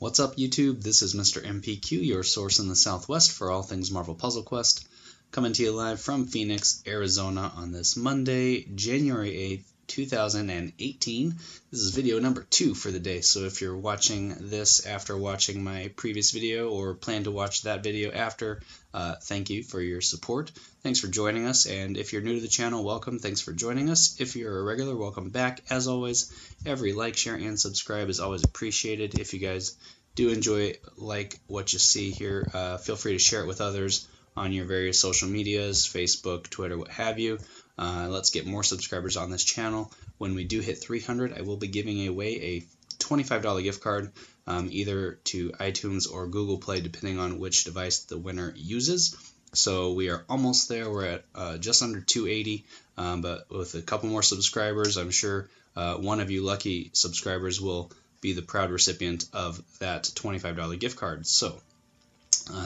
What's up, YouTube? This is Mr. MPQ, your source in the Southwest for all things Marvel Puzzle Quest, coming to you live from Phoenix, Arizona on this Monday, January 8th, 2018. This is video number 2 for the day, so if you're watching this after watching my previous video or plan to watch that video after, thank you for your support. Thanks for joining us, and if you're new to the channel, welcome. Thanks for joining us. If you're a regular, welcome back. As always, every like, share, and subscribe is always appreciated. If you guys do enjoy what you see here, feel free to share it with others on your various social medias, Facebook, Twitter, what have you. Let's get more subscribers on this channel. When we do hit 300, I will be giving away a $25 gift card, either to iTunes or Google Play, depending on which device the winner uses. So we are almost there. We're at just under 280, but with a couple more subscribers, I'm sure one of you lucky subscribers will be the proud recipient of that $25 gift card. So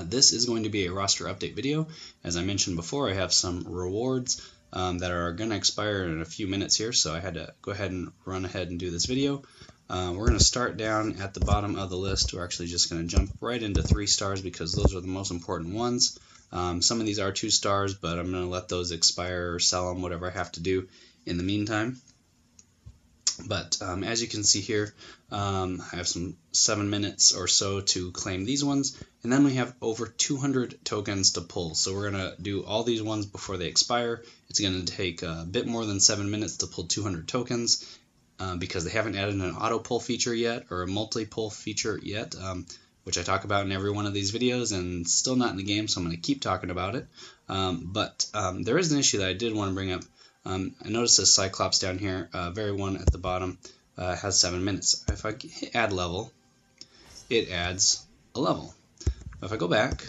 this is going to be a roster update video. As I mentioned before, I have some rewards that are going to expire in a few minutes here, so I had to go ahead and run ahead and do this video. We're going to start down at the bottom of the list. We're actually just going to jump right into 3 stars because those are the most important ones. Some of these are 2 stars, but I'm going to let those expire or sell them, whatever I have to do in the meantime. But as you can see here, I have some 7 minutes or so to claim these ones, and then we have over 200 tokens to pull. So we're going to do all these ones before they expire. It's going to take a bit more than 7 minutes to pull 200 tokens because they haven't added an auto pull feature yet, or a multi-pull feature yet, which I talk about in every one of these videos, and still not in the game, so I'm going to keep talking about it. But there is an issue that I did want to bring up. I noticed this Cyclops down here, very one at the bottom, has 7 minutes. If I hit add level, it adds a level. If I go back,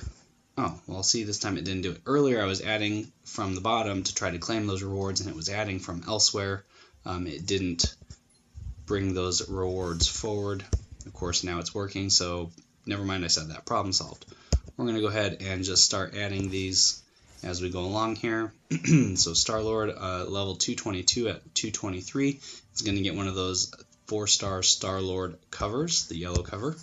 oh, well, see, this time it didn't do it. Earlier I was adding from the bottom to try to claim those rewards, and it was adding from elsewhere. It didn't bring those rewards forward. Of course, now it's working, so never mind, I said that. Problem solved. We're going to go ahead and just start adding these as we go along here. So Star-Lord, level 222 at 223 is going to get one of those 4-star Star-Lord covers, the yellow cover.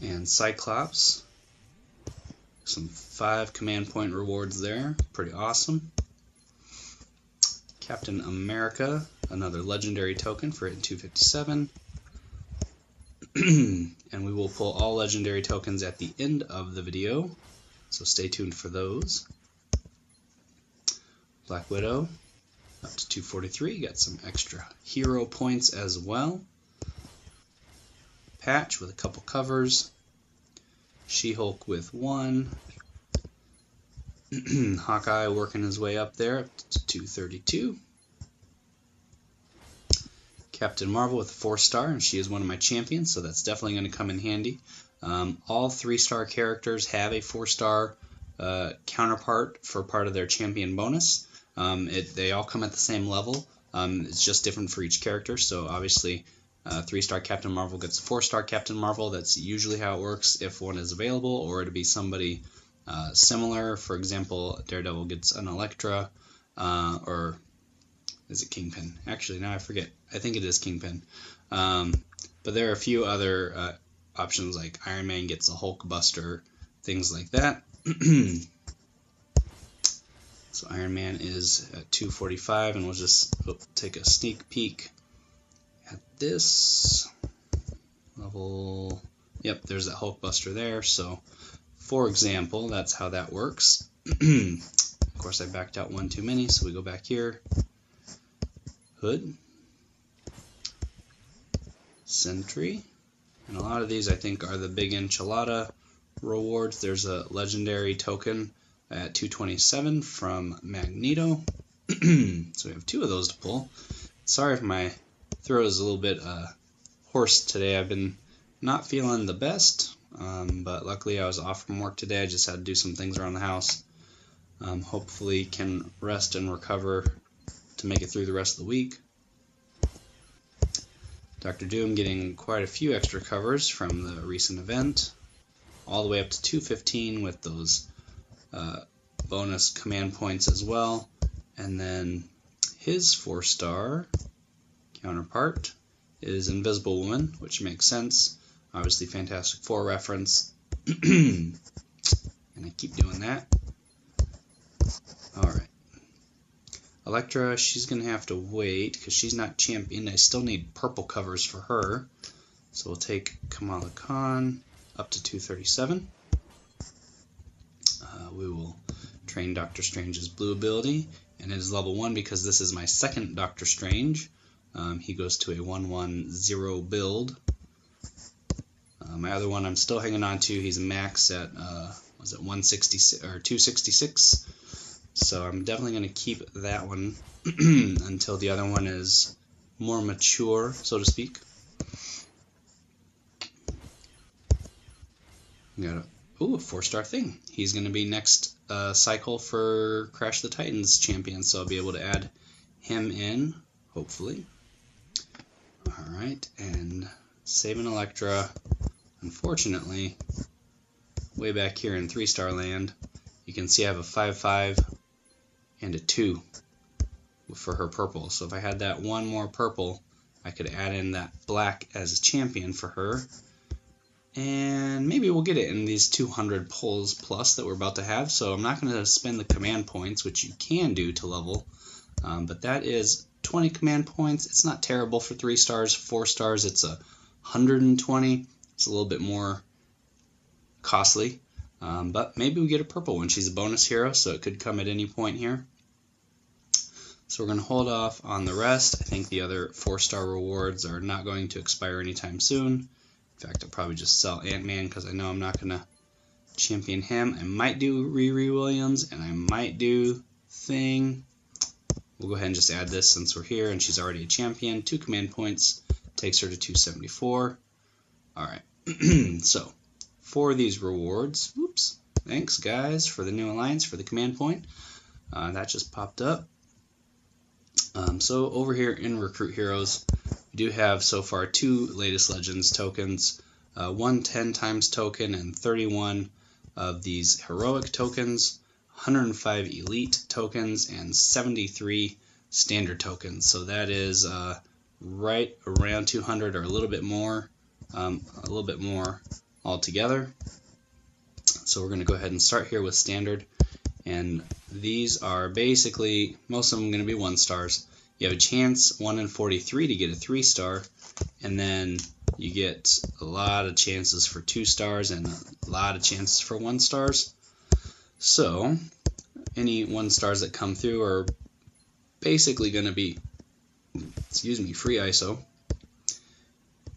And Cyclops, some 5 command point rewards there, pretty awesome. Captain America, another legendary token for hitting 257. And we will pull all legendary tokens at the end of the video, so stay tuned for those. Black Widow, up to 243, got some extra hero points as well. Patch with a couple covers. She-Hulk with 1. Hawkeye working his way up there, up to 232. Captain Marvel with a 4-star, and she is one of my champions, so that's definitely going to come in handy. All 3-star characters have a 4-star counterpart for part of their champion bonus. They all come at the same level. It's just different for each character, so obviously 3-star Captain Marvel gets a 4-star Captain Marvel. That's usually how it works if one is available, or it'll be somebody similar. For example, Daredevil gets an Elektra, or is it Kingpin? Actually, now I forget. I think it is Kingpin. But there are a few other options, like Iron Man gets a Hulk Buster, things like that. So Iron Man is at 245, and we'll just take a sneak peek at this level. Yep, there's that Hulk Buster there. So, for example, that's how that works. Of course, I backed out one too many, so we go back here. Hood, Sentry, and a lot of these I think are the big enchilada rewards. There's a legendary token at 227 from Magneto. So we have 2 of those to pull. Sorry if my throat is a little bit hoarse today. I've been not feeling the best, but luckily I was off from work today. I just had to do some things around the house. Hopefully can rest and recover to make it through the rest of the week. Dr. Doom getting quite a few extra covers from the recent event, all the way up to 215 with those bonus command points as well. And then his 4-star counterpart is Invisible Woman, which makes sense. Obviously Fantastic Four reference. And I keep doing that. Alright. Elektra, she's going to have to wait because she's not champion. I still need purple covers for her. So we'll take Kamala Khan up to 237. We will train Doctor Strange's blue ability, and it is level 1 because this is my second Doctor Strange. He goes to a 1-1-0 build. My other one I'm still hanging on to. He's max at was it 166 or 266? So I'm definitely going to keep that one until the other one is more mature, so to speak. We got a 4-star thing. He's going to be next cycle for Crash the Titans champion, so I'll be able to add him in, hopefully. Alright, and saving Elektra. Unfortunately, way back here in 3-star land, you can see I have a 5/5 and a 2 for her purple. So if I had that one more purple, I could add in that black as a champion for her. And maybe we'll get it in these 200 pulls plus that we're about to have. So I'm not going to spend the command points, which you can do to level. But that is 20 command points. It's not terrible for 3 stars. 4 stars, it's 120. It's a little bit more costly. But maybe we get a purple one. She's a bonus hero, so it could come at any point here. So we're going to hold off on the rest. I think the other 4-star rewards are not going to expire anytime soon. In fact, I'll probably just sell Ant-Man because I know I'm not going to champion him. I might do Riri Williams, and I might do Thing. We'll go ahead and just add this since we're here, and she's already a champion. 2 command points takes her to 274. Alright, so for these rewards, whoops, thanks guys for the new alliance for the command point. That just popped up. So over here in Recruit Heroes, we do have so far 2 Latest Legends tokens, 1 10 times token and 31 of these heroic tokens, 105 elite tokens, and 73 standard tokens. So that is right around 200 or a little bit more altogether. So we're going to go ahead and start here with standard. And these are basically, most of them are going to be 1-stars. You have a chance 1 in 43 to get a 3-star, and then you get a lot of chances for 2 stars and a lot of chances for 1-stars. So any 1-stars that come through are basically going to be, free ISO.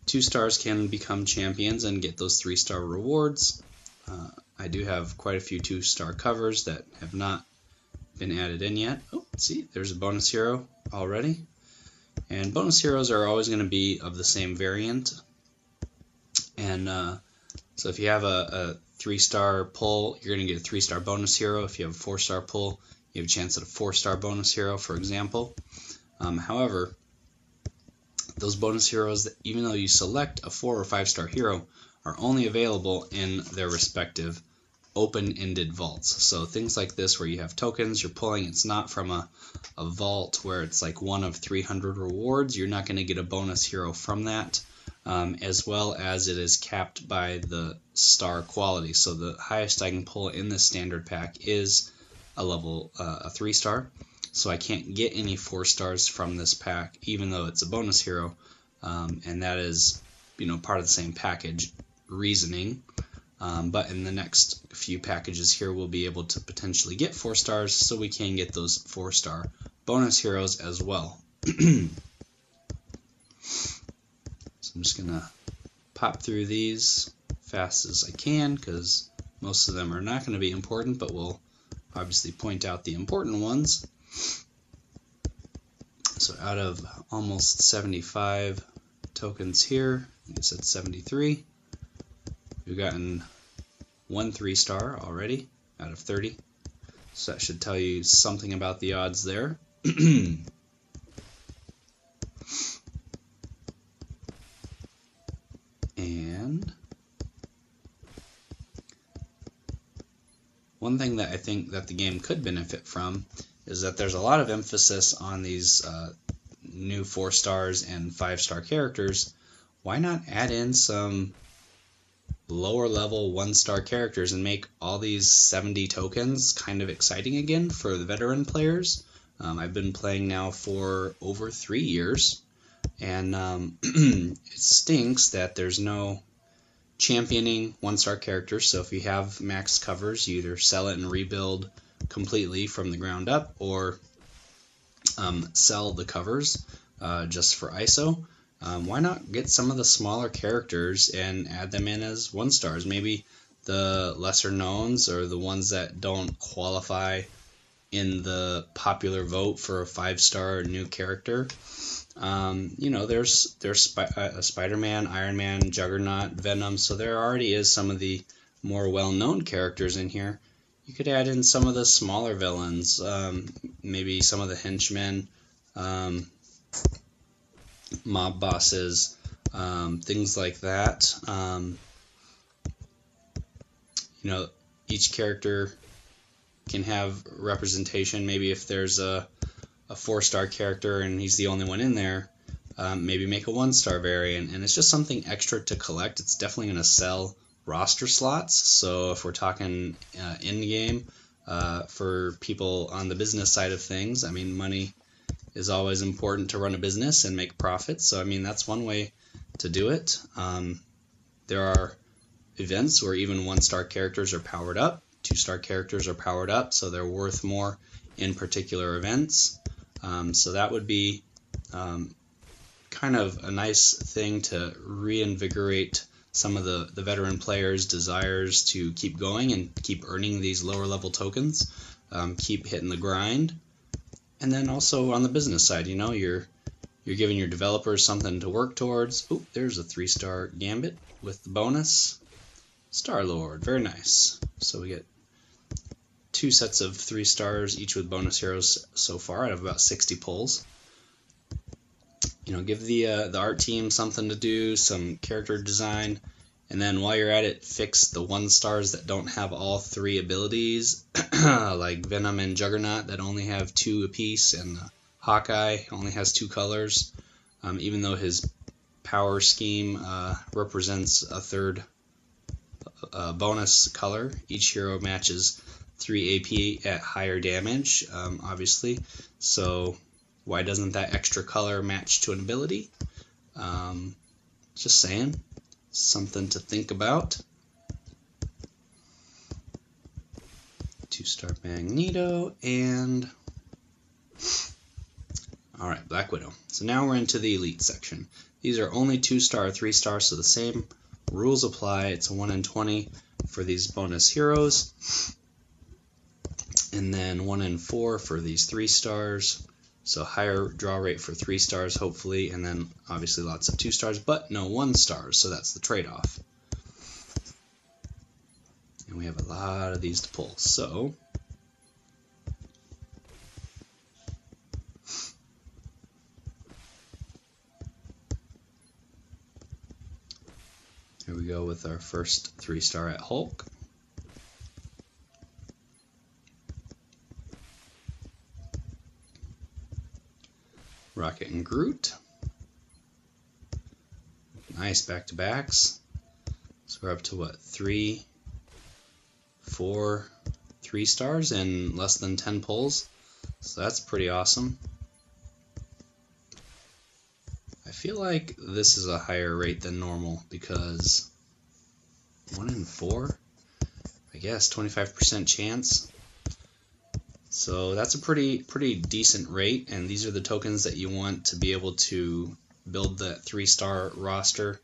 2 stars can become champions and get those 3-star rewards. I do have quite a few 2-star covers that have not been added in yet. Oh, see, there's a bonus hero already. And bonus heroes are always going to be of the same variant. And so if you have a 3-star pull, you're going to get a 3-star bonus hero. If you have a 4-star pull, you have a chance at a 4-star bonus hero, for example. However, those bonus heroes, even though you select a 4 or 5-star hero, are only available in their respective open-ended vaults. So things like this where you have tokens you're pulling, it's not from a vault where it's like 1 of 300 rewards. You're not going to get a bonus hero from that, as well as it is capped by the star quality. So the highest I can pull in this standard pack is a 3-star. So I can't get any 4-stars from this pack, even though it's a bonus hero, and that is, part of the same package reasoning. But in the next few packages here, we'll be able to potentially get 4 stars, so we can get those 4-star bonus heroes as well. So I'm just going to pop through these fast as I can, because most of them are not going to be important, but we'll obviously point out the important ones. So out of almost 75 tokens here, I guess it's 73. We've gotten 1 3-star already out of 30. So that should tell you something about the odds there. And one thing that I think that the game could benefit from is that there's a lot of emphasis on these new 4 stars and 5-star characters, why not add in some lower level 1-star characters and make all these 70 tokens kind of exciting again for the veteran players? I've been playing now for over 3 years, and it stinks that there's no championing 1-star characters. So if you have max covers, you either sell it and rebuild completely from the ground up, or sell the covers just for ISO. Why not get some of the smaller characters and add them in as 1-stars? Maybe the lesser knowns, or the ones that don't qualify in the popular vote for a 5-star new character. There's Spider-Man, Iron Man, Juggernaut, Venom, so there already is some of the more well-known characters in here. You could add in some of the smaller villains, maybe some of the henchmen, mob bosses, things like that. Each character can have representation. Maybe if there's a 4-star character and he's the only one in there, maybe make a 1-star variant, and it's just something extra to collect. It's definitely going to sell roster slots. So if we're talking in-game, for people on the business side of things, I mean, money is always important to run a business and make profits. So I mean, that's one way to do it. There are events where even 1-star characters are powered up, 2-star characters are powered up, so they're worth more in particular events. So that would be kind of a nice thing to reinvigorate some of the veteran players' desires to keep going and keep earning these lower level tokens, keep hitting the grind. And then also on the business side, you're giving your developers something to work towards. Oh, there's a 3-star Gambit with the bonus. Star-Lord, very nice. So we get 2 sets of 3 stars, each with bonus heroes so far out of about 60 pulls. Give the art team something to do, some character design, and then while you're at it, fix the 1-stars that don't have all 3 abilities, like Venom and Juggernaut that only have 2 apiece, and Hawkeye only has 2 colors, even though his power scheme represents a 3rd bonus color. Each hero matches 3 AP at higher damage, obviously, so why doesn't that extra color match to an ability? Just saying, something to think about. 2-star Magneto, and alright, Black Widow. So now we're into the Elite section. These are only 2-star, 3-star, so the same rules apply. It's a 1 in 20 for these bonus heroes, and then 1 in 4 for these 3 stars. So higher draw rate for 3 stars, hopefully, and then obviously lots of 2 stars, but no 1 stars, so that's the trade-off. And we have a lot of these to pull, so here we go with our first 3-star at Hulk. Rocket and Groot. Nice back-to-backs. So we're up to what, 3, 4, 3 stars in less than 10 pulls. So that's pretty awesome. I feel like this is a higher rate than normal because 1 in 4, I guess 25% chance. So that's a pretty decent rate, and these are the tokens that you want to be able to build that 3-star roster.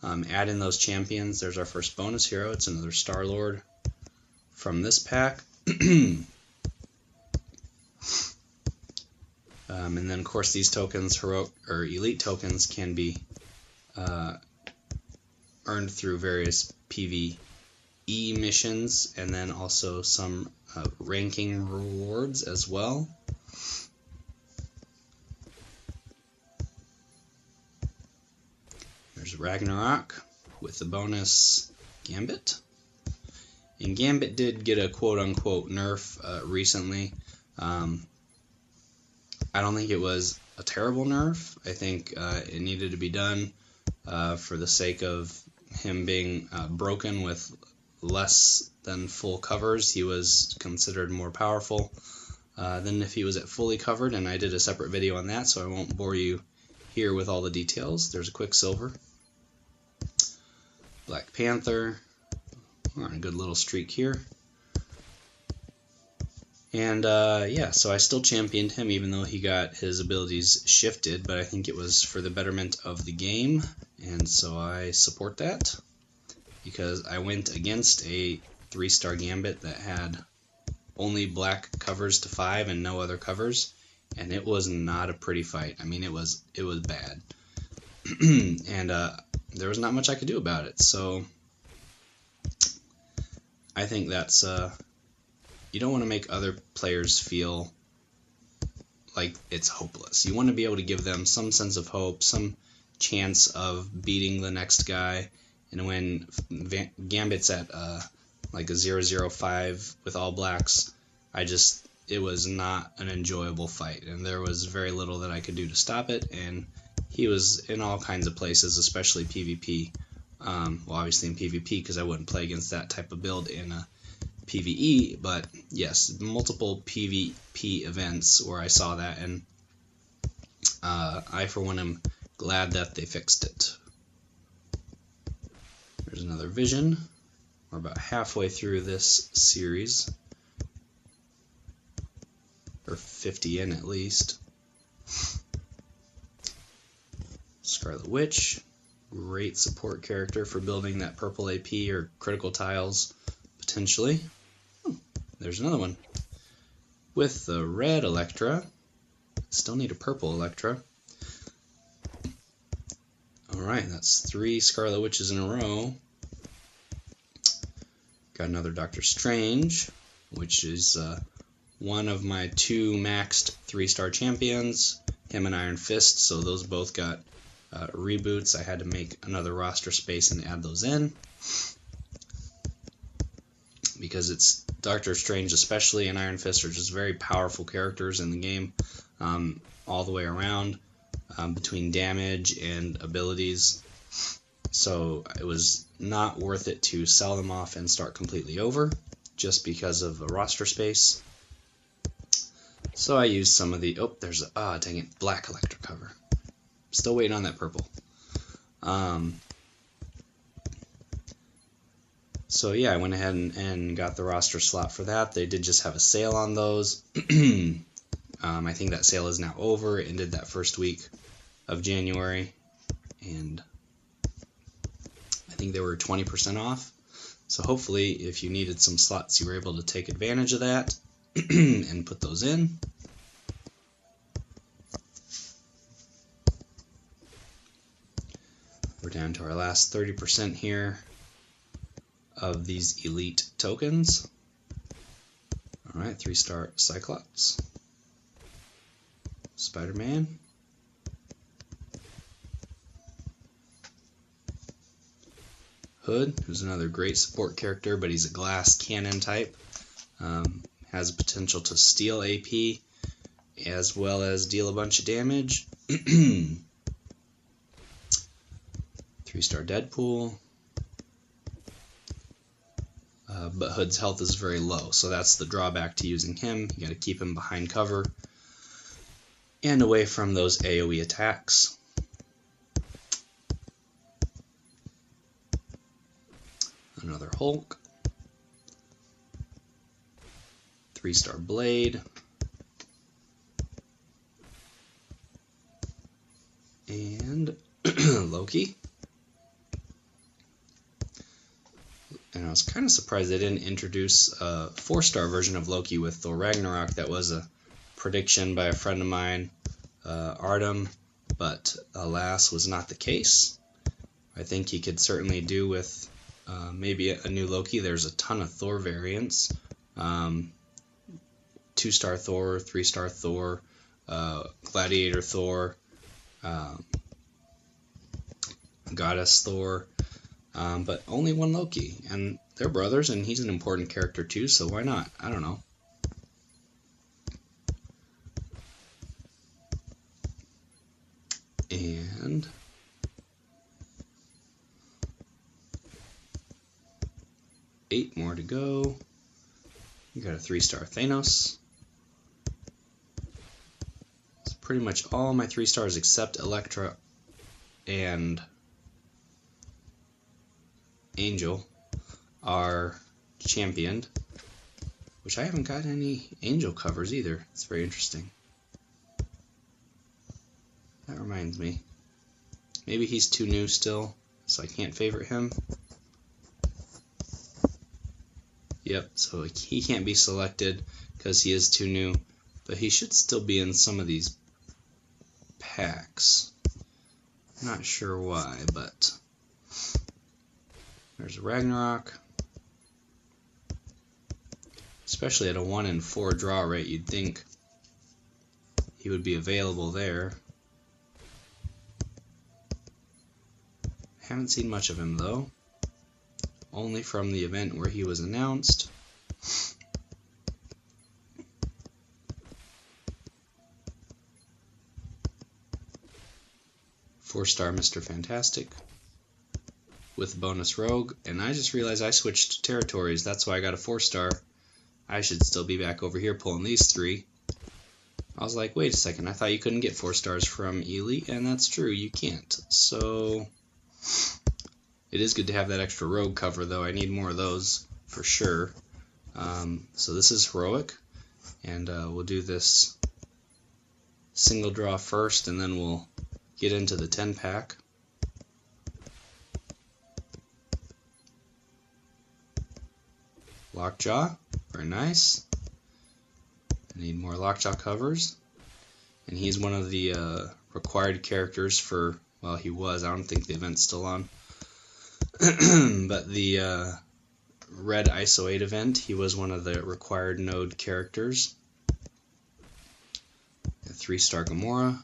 Add in those champions. There's our first bonus hero. It's another Star-Lord from this pack. And then of course these tokens, heroic or elite tokens, can be earned through various PvE missions, and then also some ranking rewards as well. There's Ragnarok with the bonus Gambit. And Gambit did get a quote-unquote nerf recently. I don't think it was a terrible nerf. I think it needed to be done for the sake of him being broken with less than full covers. He was considered more powerful than if he was at fully covered, and I did a separate video on that, so I won't bore you here with all the details. There's a Quicksilver, Black Panther. We're on a good little streak here. And yeah, so I still championed him even though he got his abilities shifted, but I think it was for the betterment of the game, and so I support that because I went against a 3-star Gambit that had only black covers to 5 and no other covers, and it was not a pretty fight. I mean, it was bad. And there was not much I could do about it. So I think that's you don't want to make other players feel like it's hopeless. You want to be able to give them some sense of hope, some chance of beating the next guy. And when Gambit's at like a 0-0-5 with all blacks, it was not an enjoyable fight, and there was very little that I could do to stop it, and he was in all kinds of places, especially PvP. Well, obviously in PvP, because I wouldn't play against that type of build in a PvE, but yes, multiple PvP events where I saw that, and I, for one, am glad that they fixed it. There's another Vision. We're about halfway through this series, or 50 in at least. Scarlet Witch, great support character for building that purple AP or critical tiles, potentially. Oh, there's another one. With the red Elektra. Still need a purple Elektra. Alright, that's 3 Scarlet Witches in a row. Got another Doctor Strange, which is one of my 2 maxed 3-star champions, him and Iron Fist, so those both got reboots. I had to make another roster space and add those in, because it's Doctor Strange especially and Iron Fist are just very powerful characters in the game, all the way around, between damage and abilities. So it was not worth it to sell them off and start completely over just because of a roster space. So I used some of the, oh, there's a, dang it, black Elektra cover. Still waiting on that purple. So yeah, I went ahead and got the roster slot for that. They did just have a sale on those. I think that sale is now over. It ended that first week of January, and I think they were 20% off. So hopefully, if you needed some slots, you were able to take advantage of that and put those in. We're down to our last 30% here of these elite tokens. Alright, 3-star Cyclops, Spider-Man, Hood, who's another great support character, but he's a glass cannon type. Has potential to steal AP as well as deal a bunch of damage. 3-star Deadpool. But Hood's health is very low, so that's the drawback to using him. You got to keep him behind cover and away from those AoE attacks. Another Hulk. 3-star Blade. And Loki. And I was kind of surprised they didn't introduce a 4-star version of Loki with Thor Ragnarok. That was a prediction by a friend of mine, Artem, but alas was not the case. I think he could certainly do with maybe a new Loki. There's a ton of Thor variants. 2-star Thor, 3-star Thor, Gladiator Thor, Goddess Thor, but only one Loki, and they're brothers, and he's an important character too, so why not? I don't know. 8 more to go. You got a 3-star Thanos. It's pretty much all my 3 stars except Elektra and Angel are championed, which I haven't got any Angel covers either. It's very interesting. That reminds me. Maybe he's too new still, so I can't favorite him. Yep, so he can't be selected because he is too new, but he should still be in some of these packs. Not sure why, but there's Ragnarok. Especially at a 1 in 4 draw rate, you'd think he would be available there. Haven't seen much of him though. Only from the event where he was announced. Four-star Mr. Fantastic with bonus Rogue, and I just realized I switched territories. That's why I got a 4-star. I should still be back over here pulling these 3. I was like, wait a second, I thought you couldn't get 4 stars from Elite, and that's true, you can't. So it is good to have that extra Rogue cover, though. I need more of those for sure. So this is Heroic, and we'll do this single draw first, and then we'll get into the 10-pack. Lockjaw, very nice. I need more Lockjaw covers. And he's one of the required characters for, well, he was, I don't think the event's still on. But the Red ISO 8 event, he was one of the required node characters. A 3-star Gamora.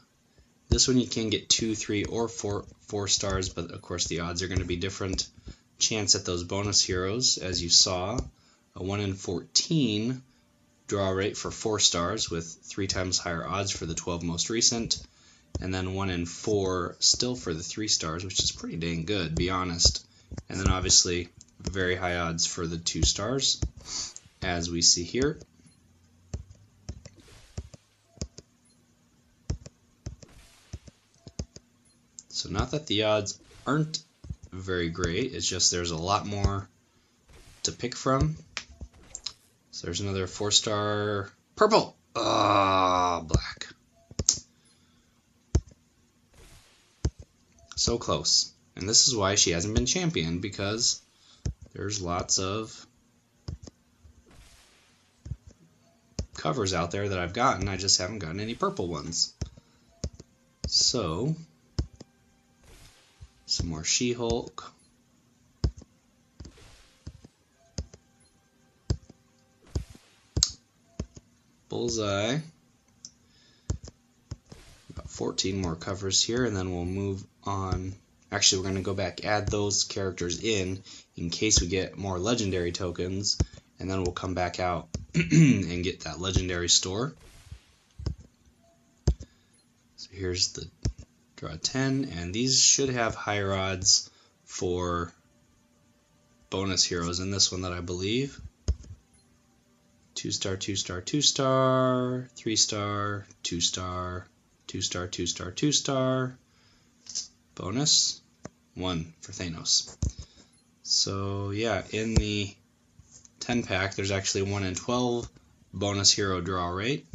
This one you can get 2, 3, or 4 stars, but of course the odds are going to be different. Chance at those bonus heroes, as you saw. A 1 in 14 draw rate for 4 stars with 3 times higher odds for the 12 most recent. And then 1 in 4 still for the 3 stars, which is pretty dang good, be honest. And then obviously very high odds for the 2 stars, as we see here. So not that the odds aren't very great, it's just there's a lot more to pick from. So there's another 4-star purple. Black. So close. And this is why she hasn't been championed, because there's lots of covers out there that I've gotten. I just haven't gotten any purple ones. So some more She-Hulk. Bullseye. About 14 more covers here, and then we'll move on. Actually, we're going to go back, add those characters in case we get more legendary tokens, and then we'll come back out and get that legendary store. So here's the draw 10, and these should have higher odds for bonus heroes in this one that I believe. 2-star, 2-star, 2-star, 3-star, 2-star, 2-star, 2-star, 2-star, bonus, 1 for Thanos. So yeah, in the 10-pack, there's actually 1 in 12 bonus hero draw rate,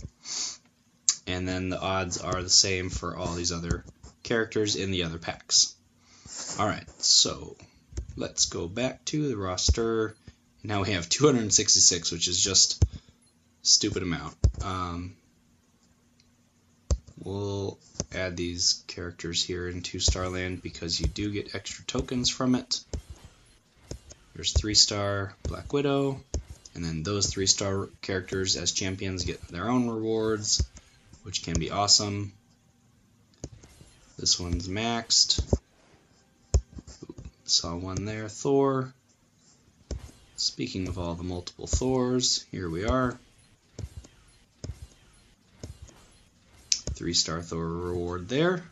and then the odds are the same for all these other characters in the other packs. Alright, so let's go back to the roster. Now we have 266, which is just a stupid amount. We'll add these characters here in 2-star land because you do get extra tokens from it. There's 3-star Black Widow, and then those 3-star characters as champions get their own rewards, which can be awesome. This one's maxed. Saw one there, Thor. Speaking of all the multiple Thors, here we are. 3-star Thor reward there.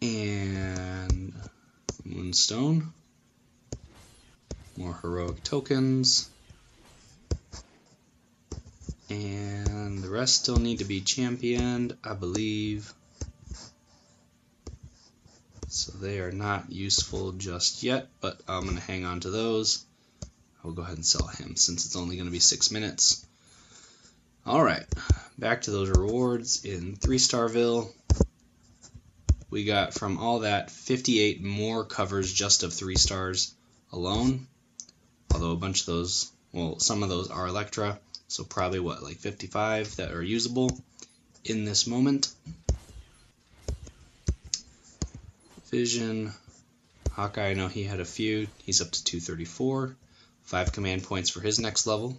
And Moonstone. more heroic tokens. And the rest still need to be championed, I believe. So they are not useful just yet, but I'm going to hang on to those. I'll go ahead and sell him since it's only going to be 6 minutes. Alright, back to those rewards in 3-Starville. We got from all that 58 more covers just of 3 stars alone. Although a bunch of those, well, some of those are Elektra, so probably what, like 55 that are usable in this moment. Vision, Hawkeye, I know he had a few. He's up to 234. 5 command points for his next level.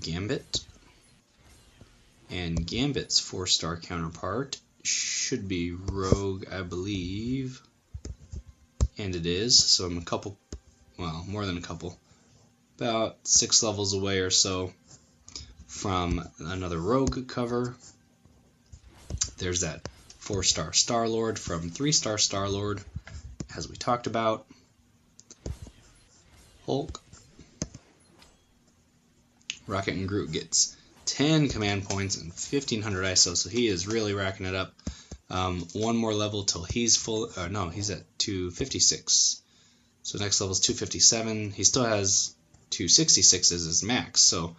Gambit. And Gambit's 4-star counterpart should be Rogue, I believe. And it is, so I'm a couple, well, more than a couple. About 6 levels away or so from another Rogue cover. There's that 4-star Star-Lord from 3-star Star-Lord, as we talked about. Hulk. Rocket and Groot gets 10 command points and 1500 ISO, so he is really racking it up. One more level till he's full. No, he's at 256. So next level is 257. He still has 266 as his max, so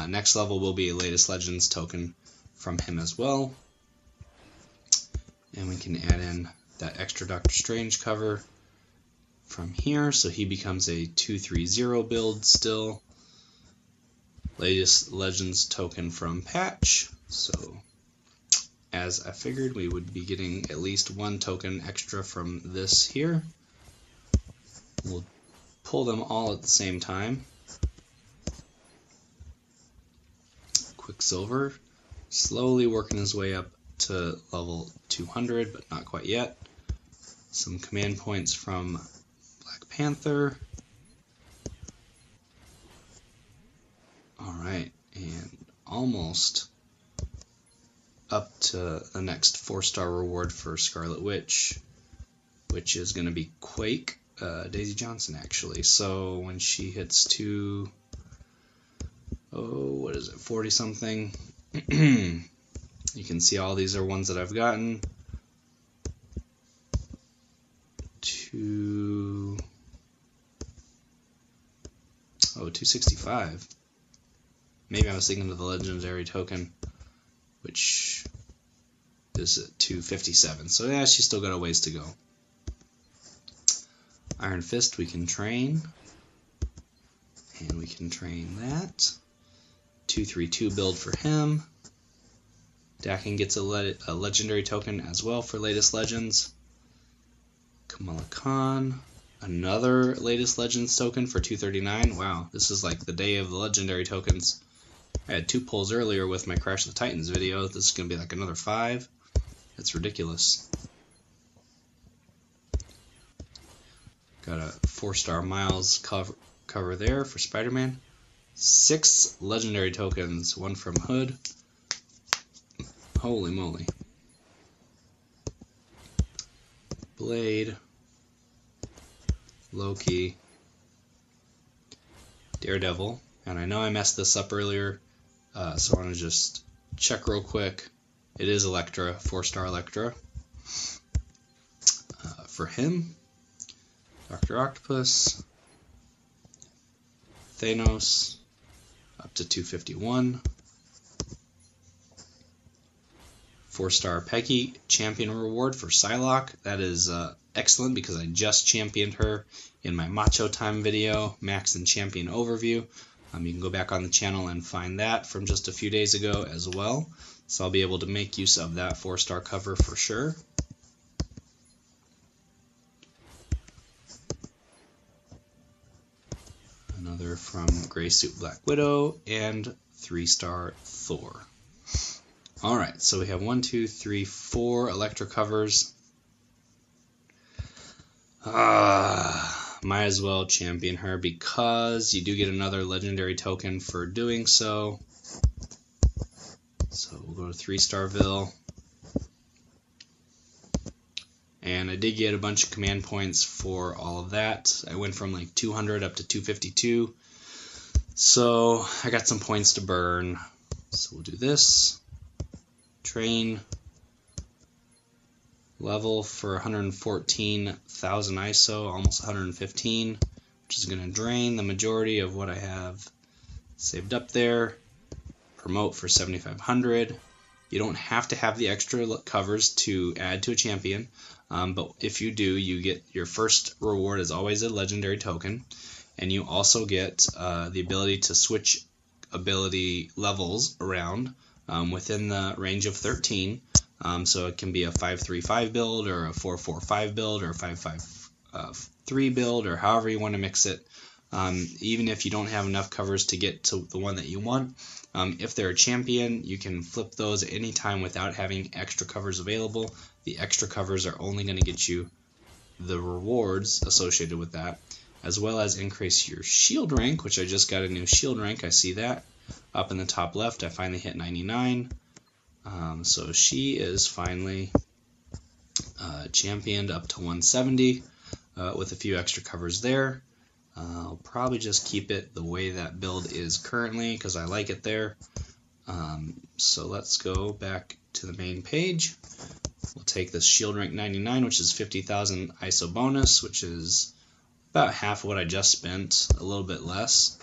next level will be a Latest Legends token from him as well. And we can add in that extra Doctor Strange cover from here, so he becomes a 230 build still. Latest Legends token from Patch, so as I figured we would be getting at least 1 token extra from this here. We'll pull them all at the same time. Quicksilver, slowly working his way up to level 200, but not quite yet. Some command points from Black Panther. Alright, and almost up to the next 4-star reward for Scarlet Witch, which is going to be Quake, Daisy Johnson actually. So when she hits to, what is it, 40 something, you can see all these are ones that I've gotten. 265. Maybe I was thinking of the legendary token, which is at 257. So yeah, she's still got a ways to go. Iron Fist we can train. And we can train that. 232 build for him. Dakin gets a legendary token as well for Latest Legends. Kamala Khan. Another Latest Legends token for 239. Wow, this is like the day of the legendary tokens. I had 2 pulls earlier with my Crash of the Titans video. This is going to be like another 5. That's ridiculous. Got a 4-star Miles cover there for Spider-Man. 6 legendary tokens, 1 from Hood. Holy moly. Blade. Loki. Daredevil. And I know I messed this up earlier, so I want to just check real quick. It is Elektra, 4-star Elektra. For him, Dr. Octopus, Thanos, up to 251. 4-star Peggy, champion reward for Psylocke. That is excellent because I just championed her in my MaChO Time video, Max and Champion Overview. You can go back on the channel and find that from just a few days ago as well. So I'll be able to make use of that 4-star cover for sure. Another from Gray Suit Black Widow and 3-star Thor. Alright, so we have 1, 2, 3, 4 Elektra covers. Might as well champion her because you do get another legendary token for doing so. So we'll go to 3-Starville. and I did get a bunch of command points for all of that. I went from like 200 up to 252, so I got some points to burn. So we'll do this. Train. Level for 114,000 ISO, almost 115, which is going to drain the majority of what I have saved up there. Promote for 7,500. You don't have to have the extra covers to add to a champion, but if you do, you get your first reward is always a legendary token, and you also get the ability to switch ability levels around within the range of 13. So it can be a 5-3-5 build, or a 4-4-5 build, or a 5-5-3 build, or however you want to mix it. Even if you don't have enough covers to get to the one that you want, if they're a champion, you can flip those at any time without having extra covers available. The extra covers are only going to get you the rewards associated with that, as well as increase your shield rank, which I just got a new shield rank. I see that up in the top left. I finally hit 99. So she is finally championed up to 170 with a few extra covers there. I'll probably just keep it the way that build is currently because I like it there. So let's go back to the main page. We'll take this shield rank 99, which is 50,000 ISO bonus, which is about half of what I just spent, a little bit less.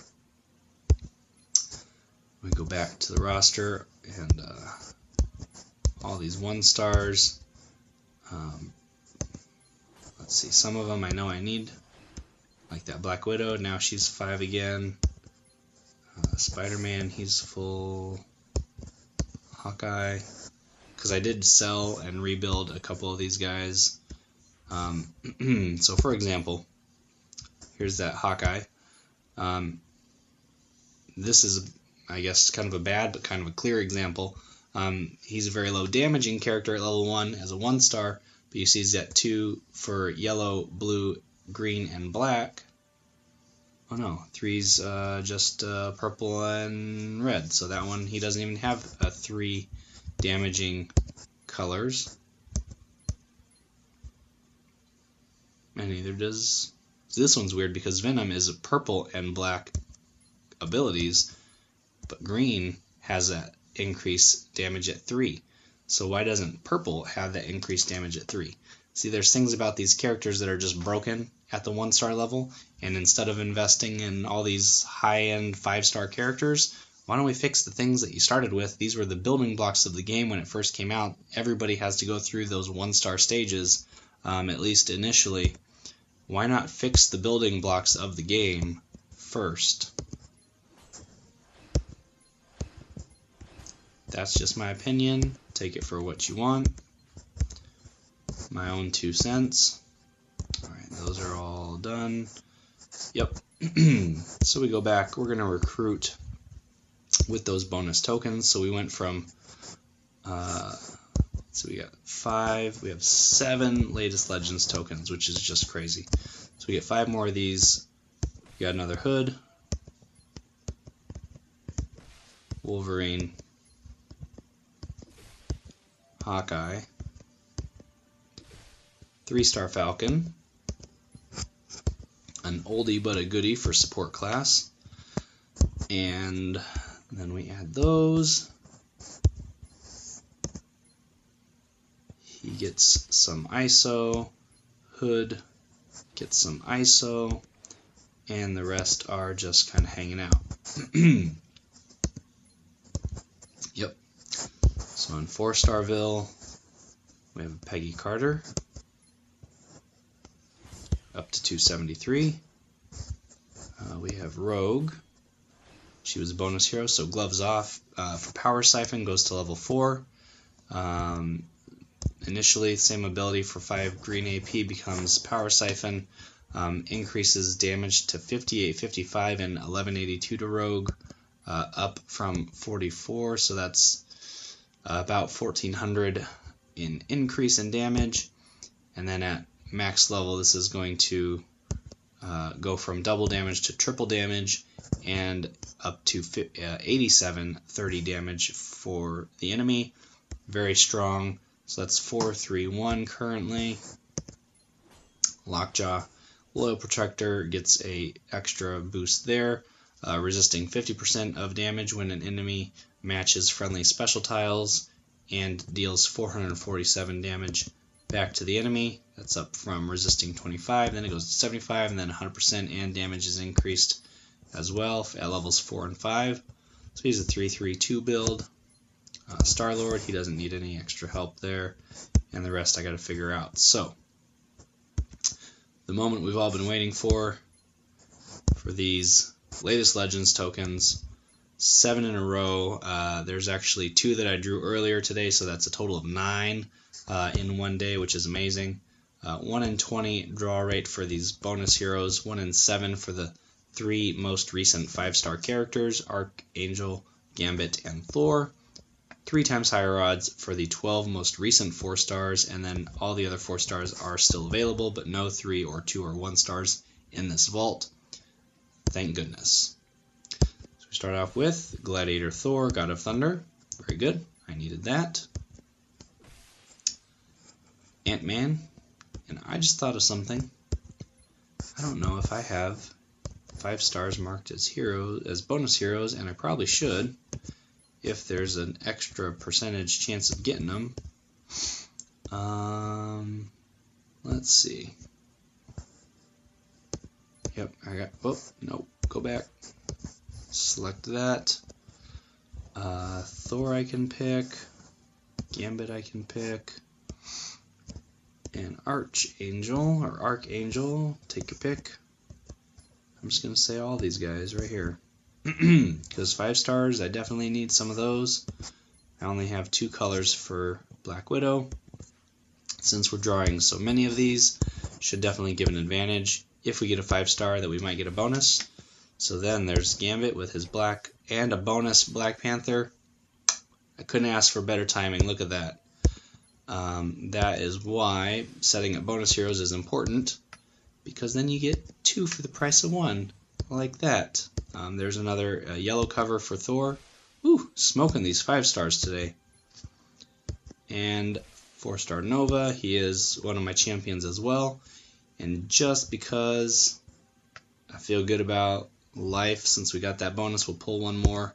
We go back to the roster and all these 1-stars. Let's see, some of them I know I need, like that Black Widow. Now she's 5 again. Spider-Man, he's full. Hawkeye, because I did sell and rebuild a couple of these guys. So for example, here's that Hawkeye. This is, I guess, kind of a bad but kind of a clear example. He's a very low damaging character at level 1 as a 1-star, but you see he's at 2 for yellow, blue, green, and black. Oh no, 3's just purple and red, so that one, he doesn't even have 3 damaging colors. And neither does... So this one's weird because Venom is purple and black abilities, but green has that increased damage at 3. So why doesn't purple have that increased damage at 3? See, there's things about these characters that are just broken at the 1-star level, and instead of investing in all these high-end 5-star characters, why don't we fix the things that you started with? These were the building blocks of the game when it first came out. Everybody has to go through those 1-star stages, at least initially. Why not fix the building blocks of the game first? That's just my opinion. Take it for what you want. My own 2 cents. Alright, those are all done. Yep. So we go back. We're going to recruit with those bonus tokens. So we went from, so we got 5, we have 7 latest Legends tokens, which is just crazy. So we get 5 more of these. We got another Hood, Wolverine, Hawkeye, 3-star Falcon, an oldie but a goodie for support class, and then we add those. He gets some ISO, Hood gets some ISO, and the rest are just kind of hanging out. Yep. So in 4-starville, we have Peggy Carter, up to 273. We have Rogue. She was a bonus hero, so gloves off for Power Siphon goes to level 4. Initially, same ability for 5 green AP becomes Power Siphon, increases damage to 5855 and 1182 to Rogue, up from 44, so that's about 1400 in increase in damage. And then at max level, this is going to go from double damage to triple damage and up to 8730 damage for the enemy. Very strong. So that's 431 currently. Lockjaw. Loyal Protector gets a extra boost there, resisting 50% of damage when an enemy matches friendly special tiles, and deals 447 damage back to the enemy. That's up from resisting 25, then it goes to 75, and then 100%, and damage is increased as well at levels 4 and 5. So he's a 3/3/2 build. Star-Lord, he doesn't need any extra help there, and the rest I got to figure out. So, the moment we've all been waiting for these latest Legends tokens, 7 in a row. There's actually 2 that I drew earlier today, so that's a total of 9 in one day, which is amazing. 1 in 20 draw rate for these bonus heroes, 1 in 7 for the 3 most recent 5-star characters, Archangel, Gambit, and Thor. 3 times higher odds for the 12 most recent 4 stars, and then all the other 4 stars are still available, but no 3 or 2 or 1 stars in this vault. Thank goodness. So we start off with Gladiator Thor, God of Thunder. Very good. I needed that. Ant-Man. And I just thought of something. I don't know if I have 5 stars marked as heroes, as bonus heroes, and I probably should, if there's an extra percentage chance of getting them. Let's see. Yep, I got, oh, no, go back. Select that. Thor I can pick. Gambit I can pick. And Archangel, take your pick. I'm just going to say all these guys right here. Because 5 stars, I definitely need some of those. I only have 2 colors for Black Widow. Since we're drawing so many of these, should definitely give an advantage. If we get a 5-star, that we might get a bonus. So then there's Gambit with his black and a bonus Black Panther. I couldn't ask for better timing. Look at that. That is why setting up bonus heroes is important, because then you get 2 for the price of 1, like that. There's another yellow cover for Thor. Ooh, smoking these 5 stars today. And 4-star Nova, he is one of my champions as well. And just because I feel good about life, since we got that bonus, we'll pull one more.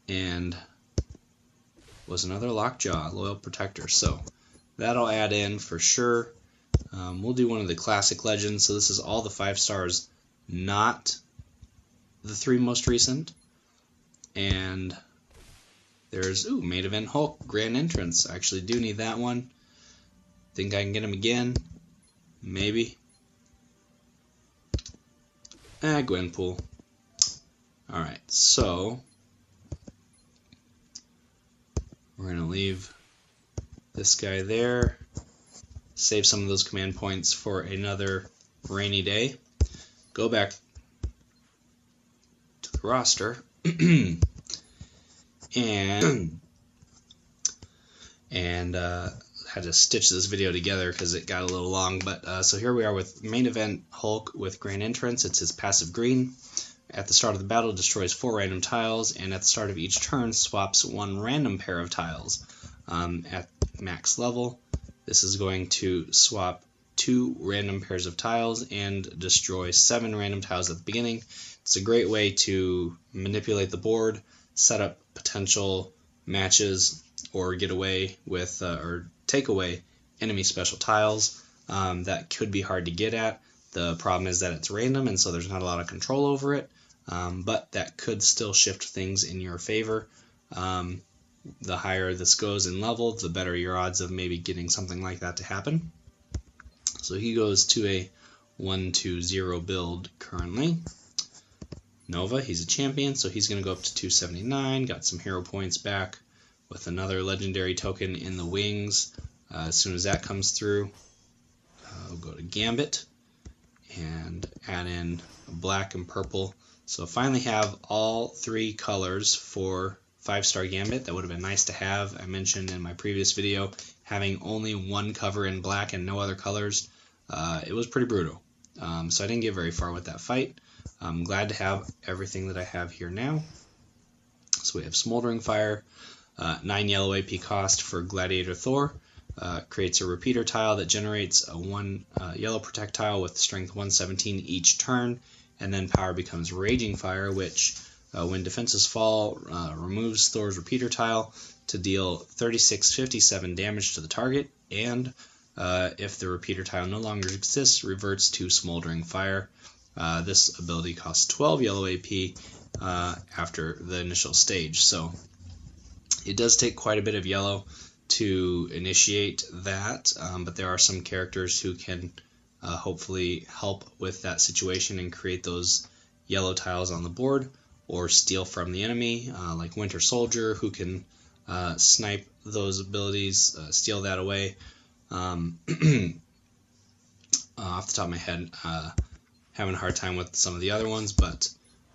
And was another Lockjaw, Loyal Protector. So that'll add in for sure. We'll do one of the classic legends. So this is all the 5 stars, not the 3 most recent. And there's, ooh, Main Event Hulk, Grand Entrance. I actually do need that one. Think I can get him again? Maybe. Gwenpool. Alright, so we're going to leave this guy there. Save some of those command points for another rainy day. Go back to the roster. and had to stitch this video together because it got a little long, but so here we are with Main Event Hulk with Grand Entrance. It's his passive green. At the start of the battle, destroys 4 random tiles, and at the start of each turn, swaps 1 random pair of tiles. At max level, this is going to swap 2 random pairs of tiles and destroy 7 random tiles at the beginning. It's a great way to manipulate the board, set up potential matches, or get away with, or take away enemy special tiles that could be hard to get at. The problem is that it's random, and so there's not a lot of control over it, but that could still shift things in your favor. The higher this goes in level, the better your odds of maybe getting something like that to happen. So he goes to a 1-2-0 build currently. Nova, he's a champion, so he's going to go up to 279, got some hero points back with another legendary token in the wings. As soon as that comes through, we'll go to Gambit and add in black and purple. So finally have all 3 colors for 5-star Gambit. That would have been nice to have. I mentioned in my previous video having only 1 cover in black and no other colors. It was pretty brutal. So I didn't get very far with that fight. I'm glad to have everything that I have here now. So we have Smoldering Fire, 9 yellow AP cost for Gladiator Thor. creates a repeater tile that generates a 1 yellow protect tile with strength 117 each turn, and then power becomes Raging Fire, which when defenses fall, removes Thor's repeater tile to deal 3657 damage to the target, and if the repeater tile no longer exists, reverts to Smoldering Fire. This ability costs 12 yellow AP after the initial stage, so it does take quite a bit of yellow to initiate that, but there are some characters who can hopefully help with that situation and create those yellow tiles on the board, or steal from the enemy, like Winter Soldier, who can snipe those abilities, steal that away. Off the top of my head, having a hard time with some of the other ones, but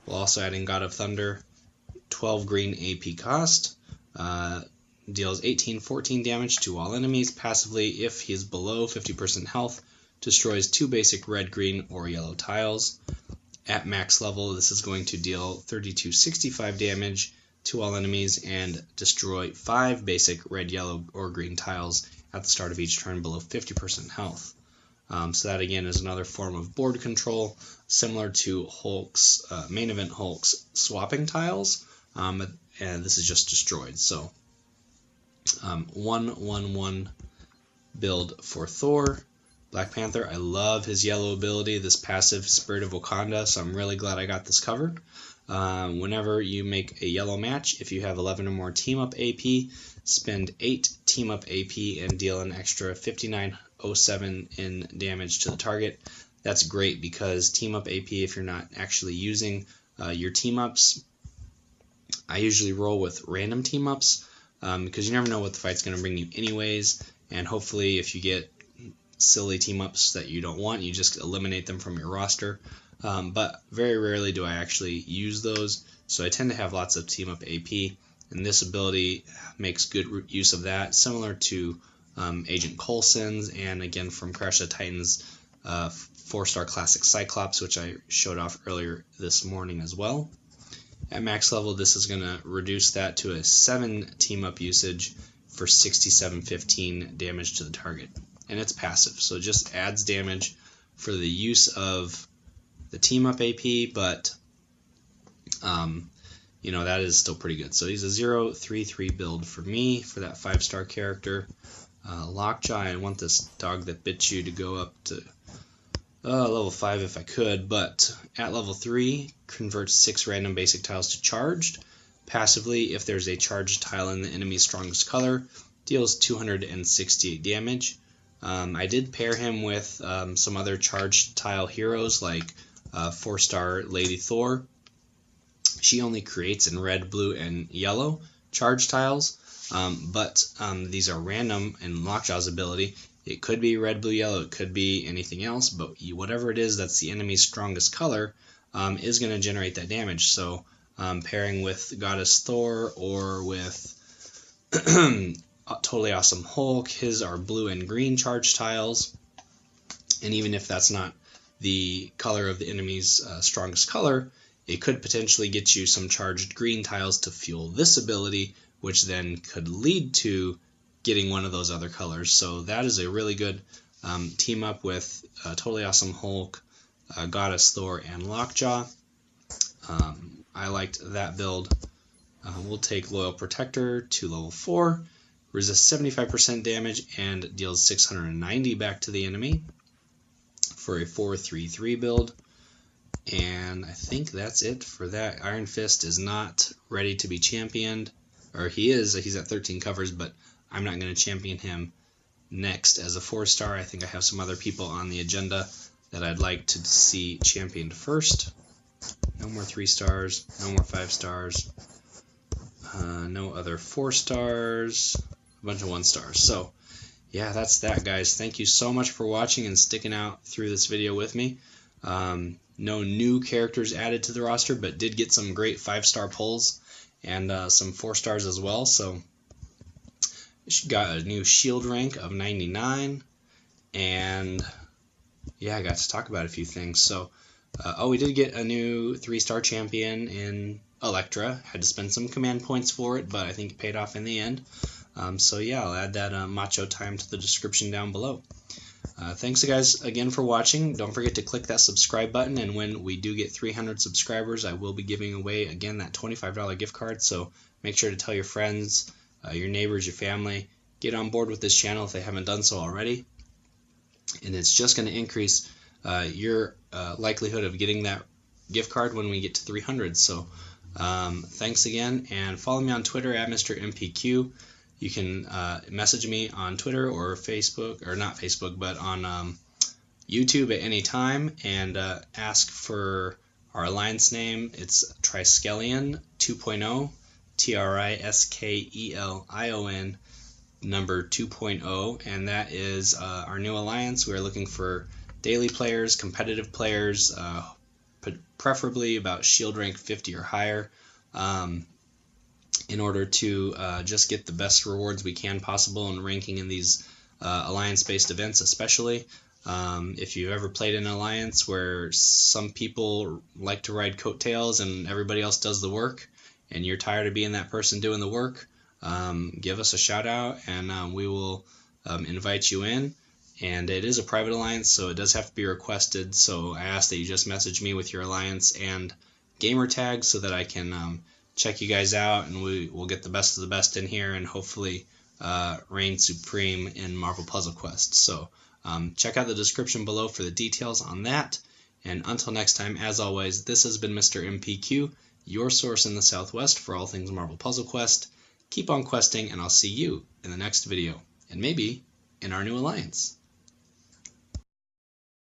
we'll also add in God of Thunder, 12 green AP cost, deals 18-14 damage to all enemies passively if he is below 50% health, destroys 2 basic red, green, or yellow tiles. At max level, this is going to deal 32-65 damage to all enemies and destroy 5 basic red, yellow, or green tiles at the start of each turn below 50% health. So that again is another form of board control, similar to Hulk's main event Hulk's swapping tiles, and this is just destroyed. So 1-1-1 build for Thor. Black Panther, I love his yellow ability, this passive Spirit of Wakanda, so I'm really glad I got this covered. Whenever you make a yellow match, if you have 11 or more team up AP, spend 8 team up AP and deal an extra 5907 in damage to the target. That's great because team up AP, if you're not actually using your team ups, I usually roll with random team ups because you never know what the fight's going to bring you anyways, and hopefully if you get silly team ups that you don't want, you just eliminate them from your roster. But very rarely do I actually use those, so I tend to have lots of team up AP, and this ability makes good use of that, similar to Agent Coulson's, and again from Crash of the Titans 4-star classic Cyclops, which I showed off earlier this morning as well. At max level, this is going to reduce that to a 7 team up usage for 6715 damage to the target. And it's passive, so it just adds damage for the use of the team up AP, but you know, that is still pretty good. So he's a 0-3-3 build for me for that 5-star character. Lockjaw, I want this dog that bit you to go up to level 5 if I could, but at level 3, converts 6 random basic tiles to charged. Passively, if there's a charged tile in the enemy's strongest color, deals 268 damage. I did pair him with some other charged tile heroes like 4-star Lady Thor. She only creates in red, blue, and yellow charged tiles, but these are random in Lockjaw's ability. It could be red, blue, yellow, it could be anything else, but whatever it is that's the enemy's strongest color is going to generate that damage. So pairing with Goddess Thor or with Totally Awesome Hulk, his are blue and green charge tiles, and even if that's not the color of the enemy's strongest color, it could potentially get you some charged green tiles to fuel this ability, which then could lead to getting one of those other colors. So that is a really good team up with Totally Awesome Hulk, Goddess Thor, and Lockjaw. I liked that build. We'll take Loyal Protector to level 4, resists 75% damage, and deals 690 back to the enemy for a 4-3-3 build. And I think that's it for that. Iron Fist is not ready to be championed, or he's at 13 covers, but I'm not going to champion him next as a 4-star. I think I have some other people on the agenda that I'd like to see championed first. No more 3 stars, no more 5 stars, no other 4 stars, a bunch of 1 stars. So yeah, that's that, guys. Thank you so much for watching and sticking out through this video with me. No new characters added to the roster, but did get some great 5-star pulls and some 4 stars as well. So got a new shield rank of 99, and yeah, I got to talk about a few things. So we did get a new 3-star champion in Elektra. Had to spend some command points for it, but I think it paid off in the end. So yeah, I'll add that MaChO Time to the description down below. Thanks guys again for watching. Don't forget to click that subscribe button, and when we do get 300 subscribers, I will be giving away again that $25 gift card. So make sure to tell your friends, your neighbors, your family, get on board with this channel if they haven't done so already. And it's just going to increase your likelihood of getting that gift card when we get to 300. So thanks again, and follow me on Twitter at Mr. MPQ. You can message me on Twitter or Facebook, or not Facebook, but on YouTube at any time, and ask for our alliance name. It's Triskelion 2.0, Triskelion number 2.0, and that is our new alliance. We're looking for daily players, competitive players, preferably about shield rank 50 or higher, in order to just get the best rewards we can possible in ranking in these alliance-based events, especially. If you've ever played in an alliance where some people like to ride coattails and everybody else does the work, and you're tired of being that person doing the work, give us a shout out, and we will invite you in. And it is a private alliance, so it does have to be requested, so I ask that you just message me with your alliance and gamer tag so that I can check you guys out, and we'll get the best of the best in here, and hopefully reign supreme in Marvel Puzzle Quest. So check out the description below for the details on that, and until next time, as always, this has been Mr. MPQ, your source in the Southwest for all things Marvel Puzzle Quest. Keep on questing, and I'll see you in the next video, and maybe in our new alliance.